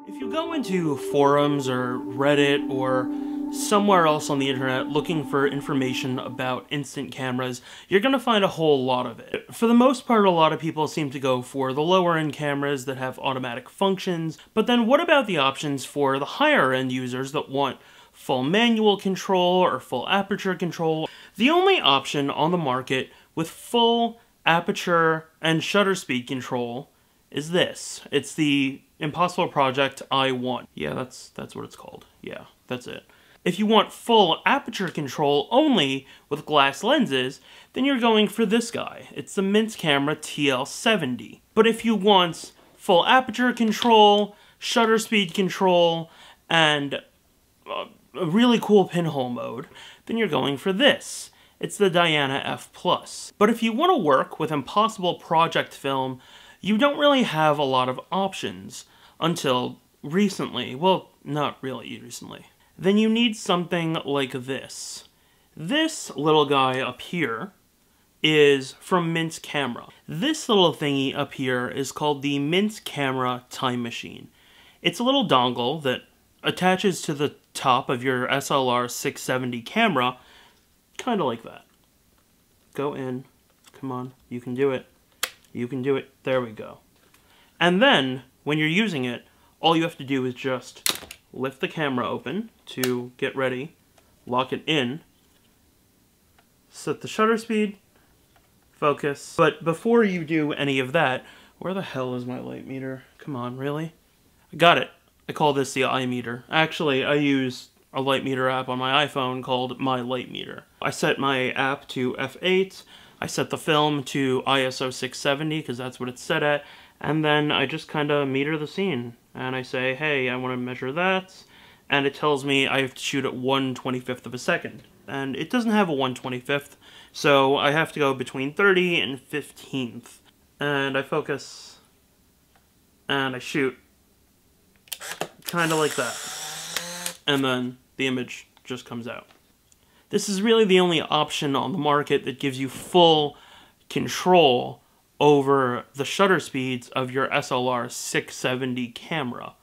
If you go into forums or Reddit or somewhere else on the internet looking for information about instant cameras, you're going to find a whole lot of it. For the most part, a lot of people seem to go for the lower end cameras that have automatic functions, but then what about the options for the higher end users that want full manual control or full aperture control? The only option on the market with full aperture and shutter speed control is this. It's the Impossible Project I1. Yeah, that's what it's called. Yeah, that's it. If you want full aperture control only with glass lenses, then you're going for this guy. It's the Mintz camera TL70. But if you want full aperture control, shutter speed control, and a really cool pinhole mode, then you're going for this. It's the Diana F+. But if you want to work with Impossible Project film, you don't really have a lot of options until recently. Well, not really recently. Then you need something like this. This little guy up here is from Mintz Camera. This little thingy up here is called the Mintz Camera Time Machine. It's a little dongle that attaches to the top of your SLR670 camera, kind of like that. Go in. Come on, you can do it. You can do it. There we go. And then, when you're using it, all you have to do is just lift the camera open to get ready, lock it in, set the shutter speed, focus. But before you do any of that, where the hell is my light meter? Come on, really? I got it. I call this the eye meter. Actually, I use a light meter app on my iPhone called My Light Meter. I set my app to f8, I set the film to ISO 670 because that's what it's set at, and then I just kind of meter the scene. And I say, hey, I want to measure that, and it tells me I have to shoot at 1/25th of a second. And it doesn't have a 1/25th, so I have to go between 30 and 15th. And I focus, and I shoot, kind of like that. And then the image just comes out. This is really the only option on the market that gives you full control over the shutter speeds of your SLR670 camera.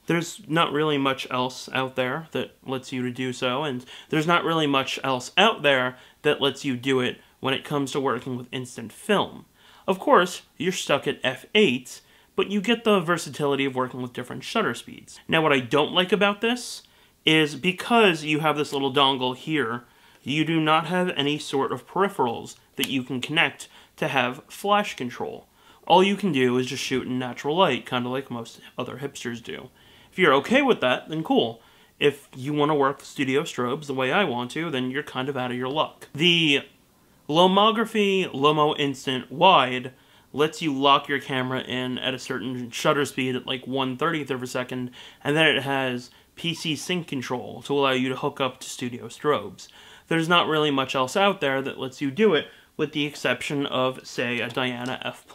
There's not really much else out there that lets you to do so, and there's not really much else out there that lets you do it when it comes to working with instant film. Of course, you're stuck at f8, but you get the versatility of working with different shutter speeds. Now, what I don't like about this is because you have this little dongle here, you do not have any sort of peripherals that you can connect to have flash control. All you can do is just shoot in natural light, kind of like most other hipsters do. If you're okay with that, then cool. If you want to work with studio strobes the way I want to, then you're kind of out of your luck. The Lomography Lomo Instant Wide lets you lock your camera in at a certain shutter speed at like 1/30th of a second, and then it has PC sync control to allow you to hook up to studio strobes. There's not really much else out there that lets you do it, with the exception of, say, a Diana F+.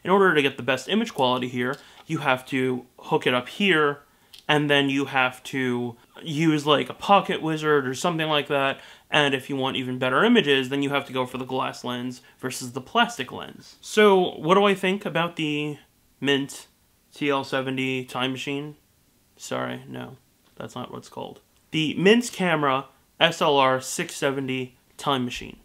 In order to get the best image quality here, you have to hook it up here, and then you have to use like a pocket wizard or something like that, and if you want even better images, then you have to go for the glass lens versus the plastic lens. So, what do I think about the Mintz TL70 Time Machine? Sorry, no, that's not what it's called. The Mintz Camera SLR670 Time Machine.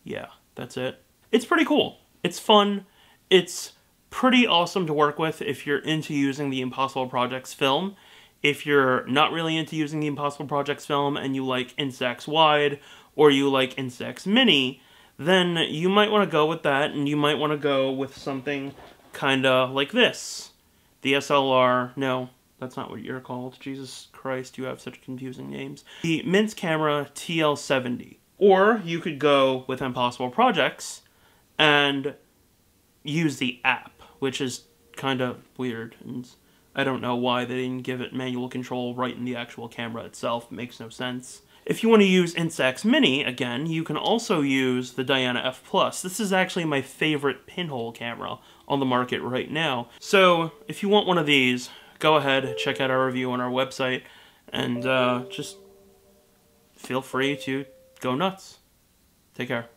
Yeah, that's it. It's pretty cool. It's fun. It's pretty awesome to work with if you're into using the Impossible Projects film. If you're not really into using the Impossible Projects film and you like Instax Wide or you like Instax Mini, then you might want to go with that, and you might want to go with something kinda like this. The SLR, no, that's not what you're called. Jesus Christ, you have such confusing names. The Mintz Camera TL70. Or you could go with Impossible Projects and use the app, which is kind of weird, and I don't know why they didn't give it manual control right in the actual camera itself. It makes no sense. If you want to use Instax Mini, again, you can also use the Diana F+. This is actually my favorite pinhole camera on the market right now. So, if you want one of these, go ahead, check out our review on our website, and just feel free to go nuts. Take care.